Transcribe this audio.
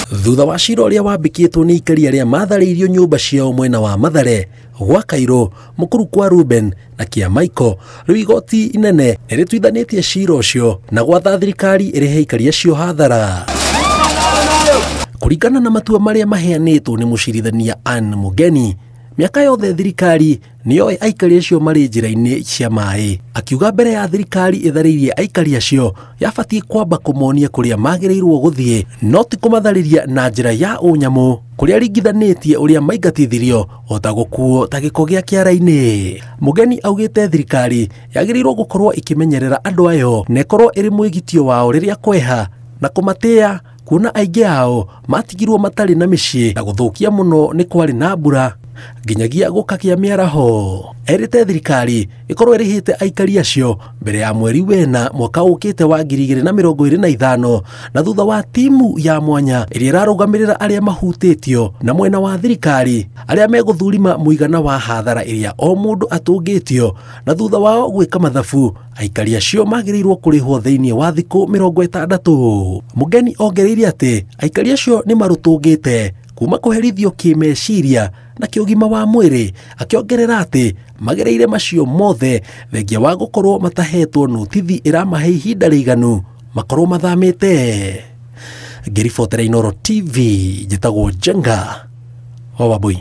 Thutha wa cira ũrĩa wambĩkĩtwo nĩ ikaria arĩa matharĩirio nyũmba ciao mwena wa Mathare, gwa Kairũ, Mũkuru kwa Ruben na Kĩa Michael, rĩu igoti inene nĩrĩtuithanĩtie cira ũcio na gwatha thirikari ĩrĩhe ikaria acio hathara. Kũringana na matua marĩa maheanĩtwo nĩ mũcirithania Anne Mũngeni, miaka yothe thirikari nĩyoĩ aikari acio marĩ njĩra-inĩ cia maĩ, akiuga mbere ya thirikari ĩtharĩirie aikari acio yabatiĩ kwamba kũmonia kũrĩa magĩrĩirwo gũthiĩ, no ti kũmatharĩria na njĩra ya ũnyamũ kũrĩa ringithanĩtie ũrĩa maingatithirio o ta gũkuo ta gĩko gĩa kĩara-inĩ. Mũngeni augĩte thirikari yagĩrĩirwo gũkorwo ĩkĩmenyerera andũ ayo na ĩkorwo ĩrĩ mwĩgitio wao rĩrĩa kweha na kũmatĩa, kuona aingĩ ao matigirwo matarĩ na mĩciĩ na gũthũkia mũno nĩ kwarĩ na mbura nginyagia gũkagĩa mĩaraho. Erĩte thirikari ĩkorwo ĩrĩhĩte aikari acio mbere ya mweri wena mwaka ũkĩte wa 2025 na thutha wa timu ya mwanya ĩrĩa ĩrarũgamĩrĩra arĩa mahutĩtio na mwena wa thirikari arĩa megũthurima mũigana wa hathara ĩrĩa o mũndũ atũngĩtio, na thutha wao gwĩka mathabu aikari acio magĩrĩirwo kũrĩhwo thĩinĩ wa thikũ 60. Mũngeni ongereire atĩ aikari acio nĩ marũtũngĩte kuma kũherithio kĩmeciria na kĩũgima wa mwĩrĩ, akĩongerera atĩ magereire macio mothe thengia wa gũkorwo matahetwo notithi ĩramahe ihinda rĩiganu makorwo mathamĩte. Ngĩribotera Inooro TV, njĩtagwo Njenga wa Wambui.